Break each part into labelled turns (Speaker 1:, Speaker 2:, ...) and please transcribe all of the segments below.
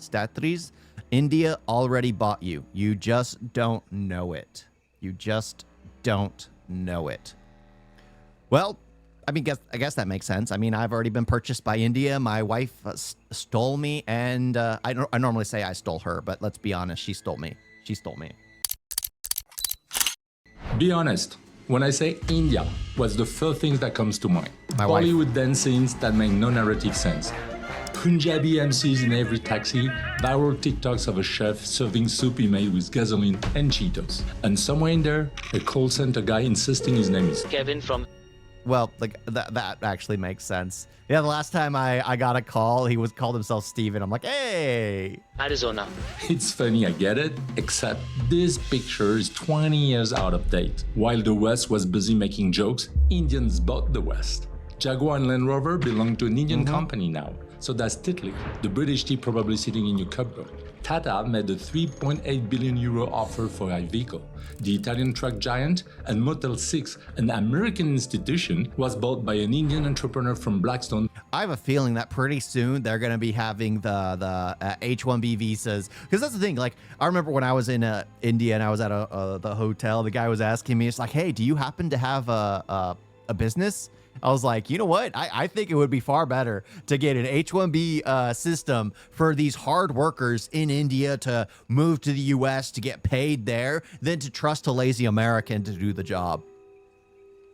Speaker 1: Statris, India already bought you. You just don't know it. You just don't know it. Well, I mean, I guess that makes sense. I mean, I've already been purchased by India. My wife stole me, and I normally say I stole her, but let's be honest, she stole me. She stole me.
Speaker 2: Be honest. When I say India, what's the first thing that comes to mind?
Speaker 1: My wife.
Speaker 2: Bollywood dance scenes that make no narrative sense. Punjabi MCs in every taxi, viral TikToks of a chef serving soup he made with gasoline and Cheetos. And somewhere in there, a call center guy insisting his name is
Speaker 3: Kevin from...
Speaker 1: Well, like that actually makes sense. Yeah, the last time I got a call, he called himself Steven. I'm like, hey.
Speaker 3: Arizona.
Speaker 2: It's funny, I get it, except this picture is 20 years out of date. While the West was busy making jokes, Indians bought the West. Jaguar and Land Rover belong to an Indian company now. So that's Titli, the British tea probably sitting in your cupboard. Tata made a 3.8 billion euro offer for Iveco. The Italian truck giant and Motel 6, an American institution, was bought by an Indian entrepreneur from Blackstone.
Speaker 1: I have a feeling that pretty soon they're going to be having the H-1B visas. Because that's the thing. Like, I remember when I was in India and I was at the hotel, the guy was asking me, it's like, hey, do you happen to have a business? I was like, you know what? I think it would be far better to get an H-1B system for these hard workers in India to move to the US to get paid there than to trust a lazy American to do the job.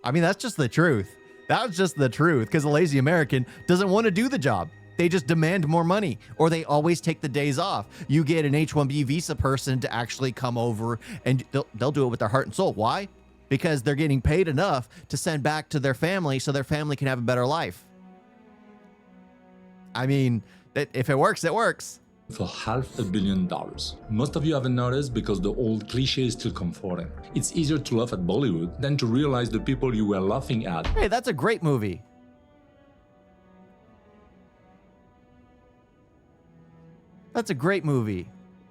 Speaker 1: I mean, that's just the truth. That's just the truth, because a lazy American doesn't want to do the job. They just demand more money, or they always take the days off. You get an H-1B visa person to actually come over, and they'll do it with their heart and soul. Why? Because they're getting paid enough to send back to their family so their family can have a better life. I mean, if it works, it works.
Speaker 2: For $500 million. Most of you haven't noticed because the old cliche is still comforting. It's easier to laugh at Bollywood than to realize the people you were laughing at.
Speaker 1: Hey, that's a great movie. That's a great movie.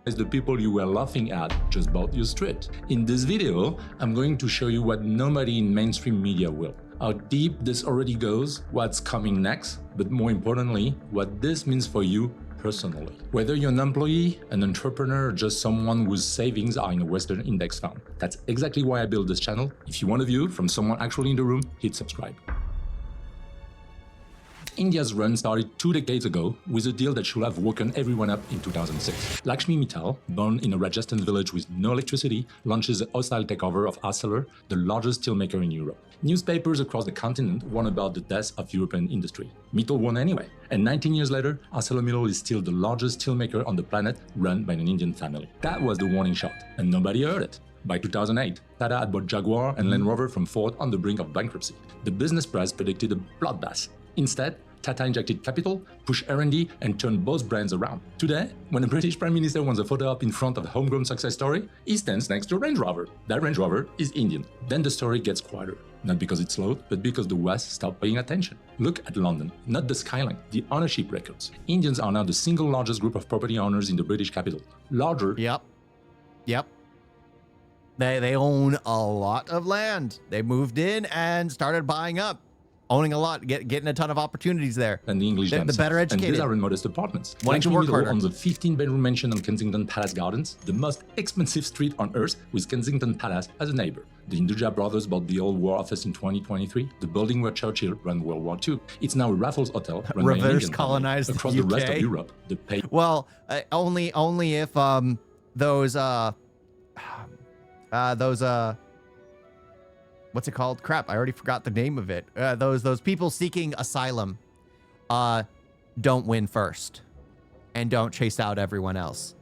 Speaker 2: As the people you were laughing at just bought your street. In this video, I'm going to show you what nobody in mainstream media will. How deep this already goes, what's coming next, but more importantly, what this means for you personally. Whether you're an employee, an entrepreneur, or just someone whose savings are in a Western index fund. That's exactly why I built this channel. If you want a view from someone actually in the room, hit subscribe. India's run started 2 decades ago with a deal that should have woken everyone up in 2006. Lakshmi Mittal, born in a Rajasthan village with no electricity, launches a hostile takeover of Arcelor, the largest steelmaker in Europe. Newspapers across the continent warn about the death of European industry. Mittal won anyway, and 19 years later, ArcelorMittal is still the largest steelmaker on the planet, run by an Indian family. That was the warning shot, and nobody heard it. By 2008, Tata had bought Jaguar and Land Rover from Ford on the brink of bankruptcy. The business press predicted a bloodbath. Instead, Tata injected capital, pushed R&D, and turned both brands around. Today, when a British Prime Minister wants a photo op in front of a homegrown success story, he stands next to a Range Rover. That Range Rover is Indian. Then the story gets quieter. Not because it's slow, but because the West stopped paying attention. Look at London, not the skyline, the ownership records. Indians are now the single largest group of property owners in the British capital. Larger.
Speaker 1: Yep. They own a lot of land. They moved in and started buying up. Owning a lot, getting a ton of opportunities there.
Speaker 2: And the English
Speaker 1: the better educated.
Speaker 2: And these are in modest apartments.
Speaker 1: Wanting to work harder.
Speaker 2: Owns a 15-bedroom mansion on Kensington Palace Gardens, the most expensive street on earth, with Kensington Palace as a neighbor. The Hinduja brothers bought the old War Office in 2023, the building where Churchill ran World War II. It's now a Raffles Hotel run by an Indian
Speaker 1: colonized
Speaker 2: across the rest of Europe.
Speaker 1: Well, only if those what's it called? Crap, I already forgot the name of it. Those people seeking asylum don't win first and don't chase out everyone else.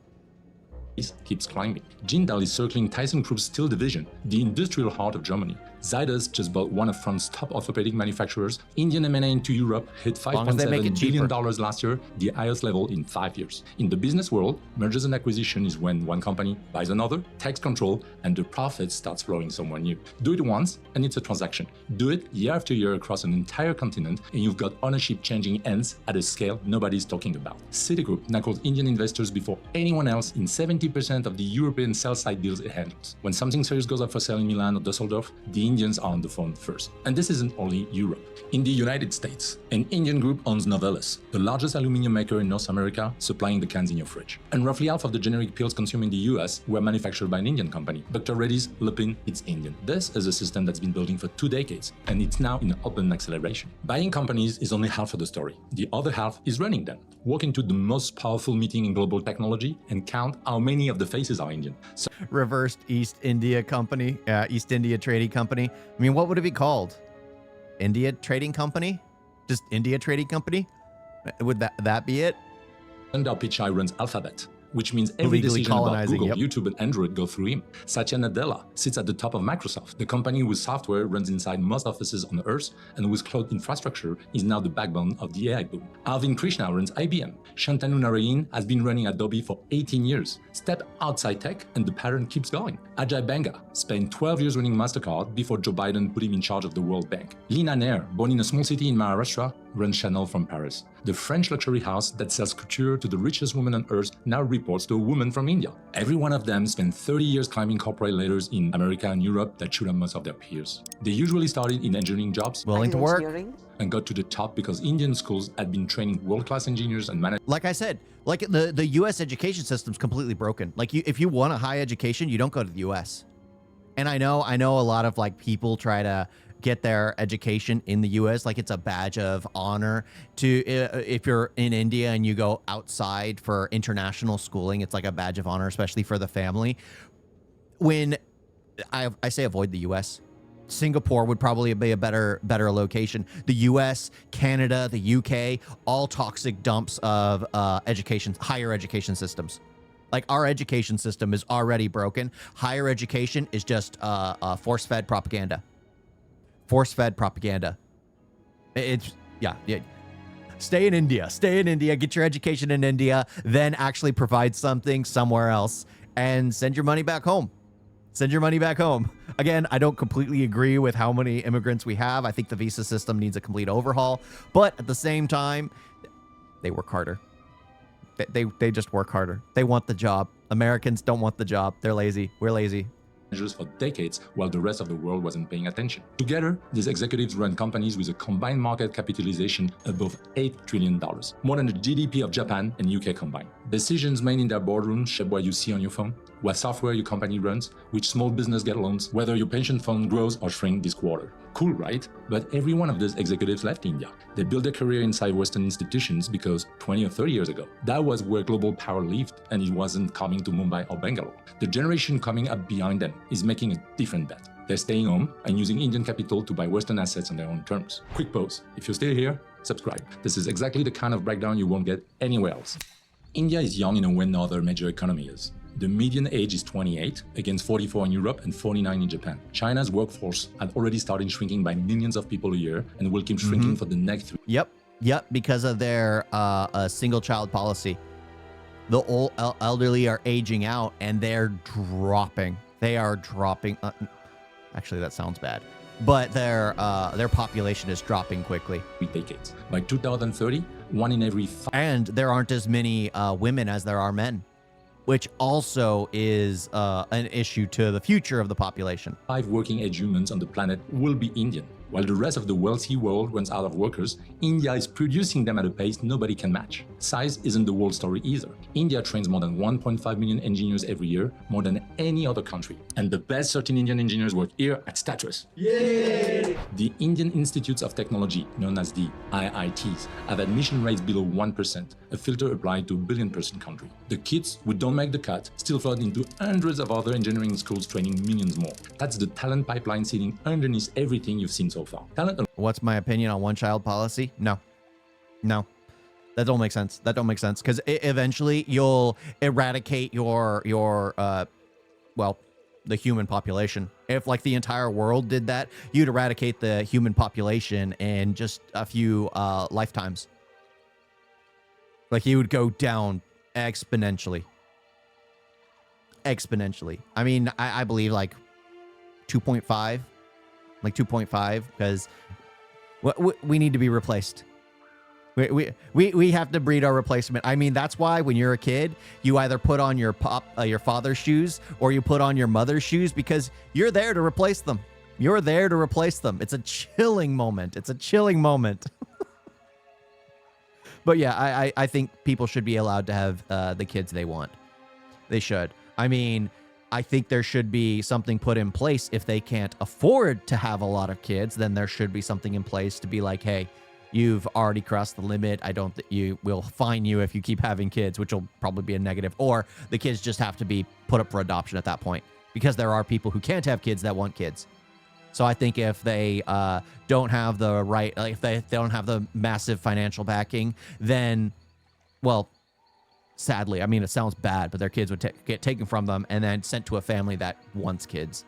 Speaker 2: Keeps climbing. Jindal is circling ThyssenKrupp's steel division, the industrial heart of Germany. Zydas just bought one of France's top orthopedic manufacturers. Indian M&A into Europe hit $5.7 billion last year, the highest level in 5 years. In the business world, mergers and acquisition is when one company buys another, takes control, and the profit starts flowing somewhere new. Do it once, and it's a transaction. Do it year after year across an entire continent, and you've got ownership changing hands at a scale nobody's talking about. Citigroup now calls Indian investors before anyone else in 70% of the European sell-side deals it handles. When something serious goes up for sale in Milan or Dusseldorf, the Indians are on the phone first. And this isn't only Europe. In the United States, an Indian group owns Novelis, the largest aluminum maker in North America, supplying the cans in your fridge. And roughly half of the generic pills consumed in the US were manufactured by an Indian company. Dr. Reddy's, Lupin, it's Indian. This is a system that's been building for 2 decades, and it's now in open acceleration. Buying companies is only half of the story. The other half is running them. Walk into the most powerful meeting in global technology and count how many of the faces are Indian. So
Speaker 1: Reversed East India Company, East India Trading Company. I mean, what would it be called? India Trading Company? Just India Trading Company? Would that be it?
Speaker 2: Sundar Pichai runs Alphabet, which means every
Speaker 1: Illegally
Speaker 2: decision about
Speaker 1: colonizing,
Speaker 2: Google,
Speaker 1: yep.
Speaker 2: YouTube, and Android go through him. Satya Nadella sits at the top of Microsoft, the company whose software runs inside most offices on Earth and whose cloud infrastructure is now the backbone of the AI boom. Arvind Krishna runs IBM. Shantanu Narayan has been running Adobe for 18 years. Step outside tech and the pattern keeps going. Ajay Banga spent 12 years running MasterCard before Joe Biden put him in charge of the World Bank. Lina Nair, born in a small city in Maharashtra, runs Chanel from Paris. The French luxury house that sells couture to the richest woman on earth now reports to a woman from India. Every one of them spent 30 years climbing corporate ladders in America and Europe that should have most of their peers. They usually started in engineering jobs
Speaker 1: Willing to work.
Speaker 2: and got to the top because Indian schools had been training world-class engineers and managers.
Speaker 1: Like I said, like the U.S. education system's completely broken. Like if you want a high education, you don't go to the U.S. And I know a lot of like people try to get their education in the U.S. like it's a badge of honor to if you're in India and you go outside for international schooling, it's like a badge of honor, especially for the family. When I say avoid the U.S., Singapore would probably be a better location. The U.S., Canada, the U.K., all toxic dumps of higher education systems. Like our education system is already broken. Higher education is just force-fed propaganda. Force-fed propaganda. It's yeah. Stay in India. Stay in India. Get your education in India. Then actually provide something somewhere else and send your money back home. Send your money back home. Again, I don't completely agree with how many immigrants we have. I think the visa system needs a complete overhaul. But at the same time, they work harder. They just work harder. They want the job. Americans don't want the job. They're lazy. We're lazy.
Speaker 2: For decades while the rest of the world wasn't paying attention. Together, these executives run companies with a combined market capitalization above $8 trillion, more than the GDP of Japan and UK combined. Decisions made in their boardrooms shape what you see on your phone, what software your company runs, which small business get loans, whether your pension fund grows or shrinks this quarter. Cool, right? But every one of these executives left India. They built their career inside Western institutions because 20 or 30 years ago, that was where global power lived, and it wasn't coming to Mumbai or Bangalore. The generation coming up behind them is making a different bet. They're staying home and using Indian capital to buy Western assets on their own terms. Quick pause. If you're still here, subscribe. This is exactly the kind of breakdown you won't get anywhere else. India is young in a way no other major economy is. The median age is 28, against 44 in Europe and 49 in Japan. China's workforce had already started shrinking by millions of people a year and will keep shrinking for the next 3
Speaker 1: years. Yep, because of their single-child policy. The old elderly are aging out and they're dropping. They are dropping. Actually, that sounds bad. But their population is dropping quickly.
Speaker 2: 3 decades. By 2030, 1 in every 5.
Speaker 1: And there aren't as many women as there are men, which also is an issue to the future of the population.
Speaker 2: 5 working-age humans on the planet will be Indian. While the rest of the wealthy world runs out of workers, India is producing them at a pace nobody can match. Size isn't the whole story either. India trains more than 1.5 million engineers every year, more than any other country. And the best certain Indian engineers work here at Status. Yay! The Indian Institutes of Technology, known as the IITs, have admission rates below 1%, a filter applied to a billion-person country. The kids who don't make the cut still flood into hundreds of other engineering schools training millions more. That's the talent pipeline sitting underneath everything you've seen so far.
Speaker 1: What's my opinion on one-child policy? No. That don't make sense. Because eventually you'll eradicate your the human population. If like the entire world did that, you'd eradicate the human population in just a few lifetimes. Like you would go down exponentially. I mean, I believe like 2.5. Like 2.5, because we need to be replaced. We have to breed our replacement. I mean, that's why when you're a kid, you either put on your father's shoes or you put on your mother's shoes because you're there to replace them. You're there to replace them. It's a chilling moment. It's a chilling moment. But yeah, I think people should be allowed to have the kids they want. They should. I mean, I think there should be something put in place if they can't afford to have a lot of kids, then there should be something in place to be like, hey, you've already crossed the limit. I don't think you will fine you if you keep having kids, which will probably be a negative, or the kids just have to be put up for adoption at that point because there are people who can't have kids that want kids. So I think if they don't have the right, if they don't have the massive financial backing, then, well, sadly, I mean, it sounds bad, but their kids would get taken from them and then sent to a family that wants kids.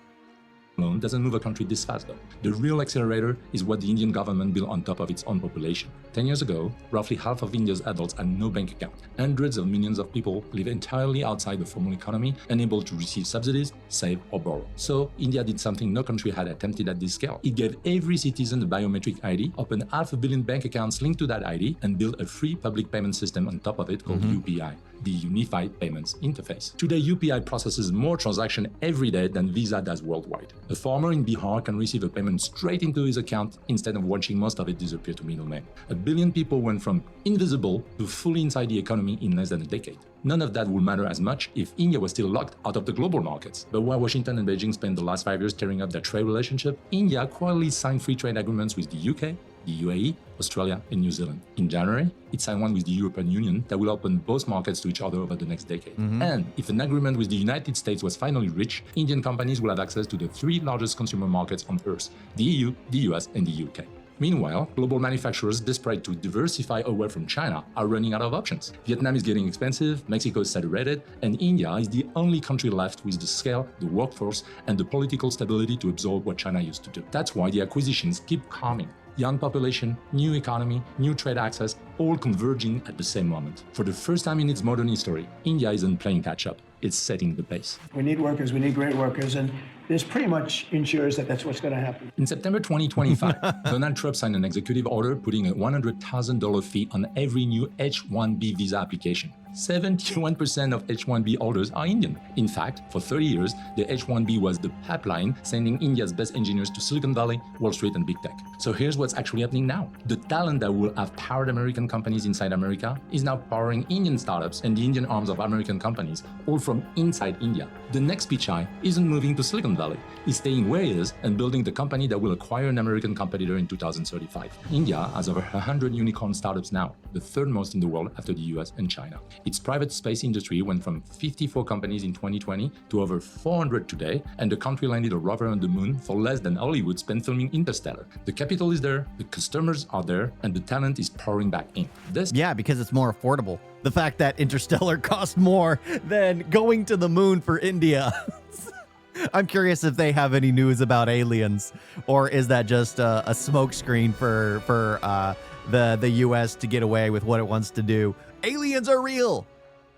Speaker 2: Alone doesn't move a country this fast though. The real accelerator is what the Indian government built on top of its own population. 10 years ago, roughly half of India's adults had no bank account. Hundreds of millions of people live entirely outside the formal economy, unable to receive subsidies, save or borrow. So India did something no country had attempted at this scale. It gave every citizen a biometric ID, opened 500 million bank accounts linked to that ID, and built a free public payment system on top of it called UPI, the Unified Payments Interface. Today, UPI processes more transactions every day than Visa does worldwide. A farmer in Bihar can receive a payment straight into his account instead of watching most of it disappear to middlemen. 1 billion people went from invisible to fully inside the economy in less than a decade. None of that would matter as much if India was still locked out of the global markets. But while Washington and Beijing spent the last 5 years tearing up their trade relationship, India quietly signed free trade agreements with the UK, the UAE, Australia, and New Zealand. In January, it signed one with the European Union that will open both markets to each other over the next decade. And if an agreement with the United States was finally reached, Indian companies will have access to the 3 largest consumer markets on Earth, the EU, the US, and the UK. Meanwhile, global manufacturers desperate to diversify away from China are running out of options. Vietnam is getting expensive, Mexico is saturated, and India is the only country left with the scale, the workforce, and the political stability to absorb what China used to do. That's why the acquisitions keep coming. Young population, new economy, new trade access, all converging at the same moment. For the first time in its modern history, India isn't playing catch-up, it's setting the pace.
Speaker 3: We need workers, we need great workers, and this pretty much ensures that that's what's going to happen.
Speaker 2: In September 2025, Donald Trump signed an executive order putting a $100,000 fee on every new H-1B visa application. 71% of H-1B holders are Indian. In fact, for 30 years, the H-1B was the pipeline sending India's best engineers to Silicon Valley, Wall Street, and big tech. So here's what's actually happening now. The talent that will have powered American companies inside America is now powering Indian startups and the Indian arms of American companies, all from inside India. The next Pichai isn't moving to Silicon Valley. He's staying where he is and building the company that will acquire an American competitor in 2035. India has over 100 unicorn startups now, the third most in the world after the US and China. Its private space industry went from 54 companies in 2020 to over 400 today, and the country landed a rover on the moon for less than Hollywood spent filming Interstellar. The capital is there, the customers are there, and the talent is pouring back in.
Speaker 1: Yeah, because it's more affordable. The fact that Interstellar cost more than going to the moon for India. I'm curious if they have any news about aliens, or is that just a smokescreen for the U.S. to get away with what it wants to do? Aliens are real,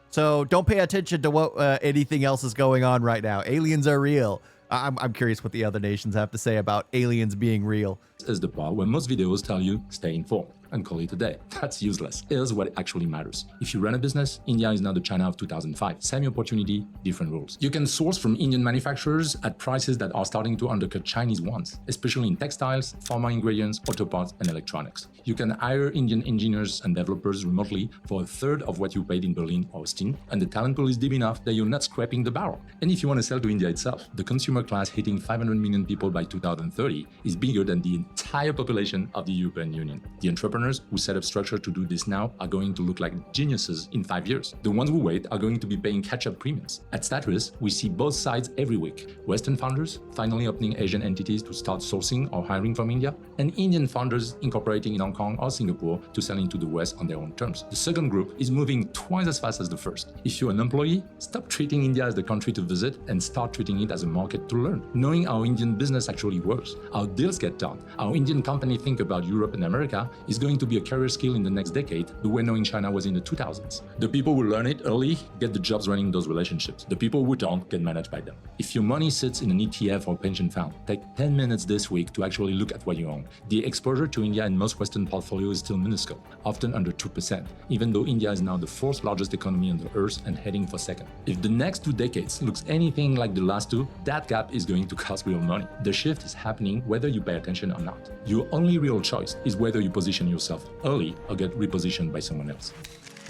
Speaker 1: so don't pay attention to what anything else is going on right now. Aliens are real. I'm curious what the other nations have to say about aliens being real.
Speaker 2: Is the part where most videos tell you stay informed and call it a day. That's useless. Here's what actually matters. If you run a business, India is now the China of 2005. Same opportunity, different rules. You can source from Indian manufacturers at prices that are starting to undercut Chinese ones, especially in textiles, pharma ingredients, auto parts, and electronics. You can hire Indian engineers and developers remotely for a third of what you paid in Berlin or Austin, and the talent pool is deep enough that you're not scraping the barrel. And if you want to sell to India itself, the consumer class hitting 500 million people by 2030 is bigger than the entire population of the European Union. The entrepreneurs who set up structure to do this now are going to look like geniuses in 5 years. The ones who wait are going to be paying catch-up premiums. At Status, we see both sides every week. Western founders finally opening Asian entities to start sourcing or hiring from India, and Indian founders incorporating in Hong Kong or Singapore to sell into the West on their own terms. The second group is moving twice as fast as the first. If you're an employee, stop treating India as the country to visit and start treating it as a market to learn. Knowing how Indian business actually works, how deals get done, how Indian companies think about Europe and America is going going to be a career skill in the next decade, the way knowing China was in the 2000s. The people who learn it early get the jobs running those relationships. The people who don't get managed by them. If your money sits in an ETF or pension fund, take 10 minutes this week to actually look at what you own. The exposure to India in most Western portfolios is still minuscule, often under 2%, even though India is now the fourth largest economy on the earth and heading for second. If the next 2 decades looks anything like the last two, that gap is going to cost real money. The shift is happening whether you pay attention or not. Your only real choice is whether you position yourself early or get repositioned by someone else.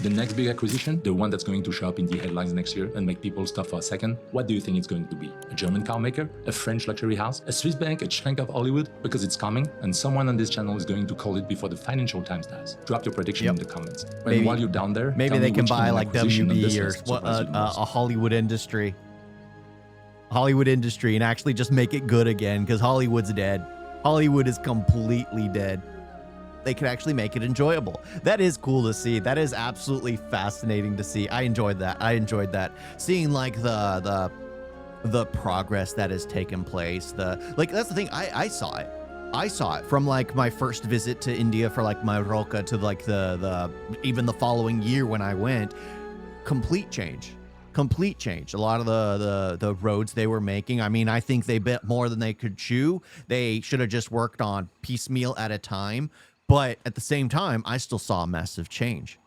Speaker 2: The next big acquisition, the one that's going to show up in the headlines next year and make people stop for a second, what do you think it's going to be? A German car maker? A French luxury house? A Swiss bank? A chunk of Hollywood? Because it's coming, and someone on this channel is going to call it before the Financial Times does. Drop your prediction in the comments. And while you're down there,
Speaker 1: maybe they can buy like WB or a Hollywood industry. And actually just make it good again, because Hollywood's dead. Hollywood is completely dead. They can actually make it enjoyable. That is cool to see. That is absolutely fascinating to see. I enjoyed that. Seeing like the progress that has taken place. That's the thing. I saw it from like my first visit to India for like my Roka to like the even the following year when I went. Complete change. A lot of the roads they were making, I mean, I think they bit more than they could chew. They should have just worked on piecemeal at a time. But at the same time, I still saw a massive change.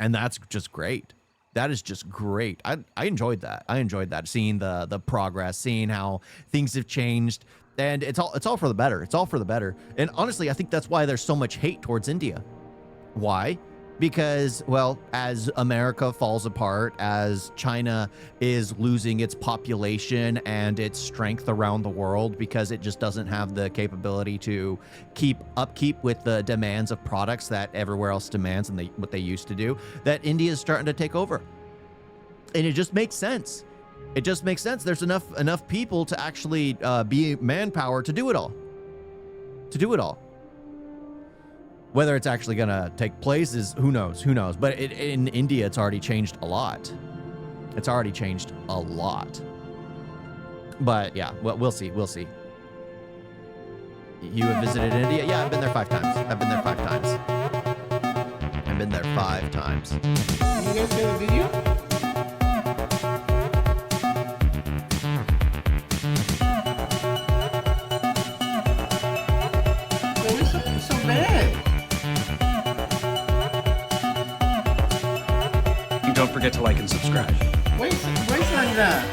Speaker 1: And that's just great. That is just great. I enjoyed that. Seeing the progress, seeing how things have changed. And it's all for the better. And honestly, I think that's why there's so much hate towards India. Why? Because, well, as America falls apart, as China is losing its population and its strength around the world because it just doesn't have the capability to keep with the demands of products that everywhere else demands and what they used to do, that India is starting to take over. And it just makes sense. There's enough people to actually be manpower to do it all. Whether it's actually going to take place is who knows. But in India, it's already changed a lot. But yeah, well, we'll see. You have visited India? Yeah, I've been there 5 times.
Speaker 4: You guys get a video? It's so bad.
Speaker 5: Don't forget to like and subscribe.
Speaker 4: Wait like that.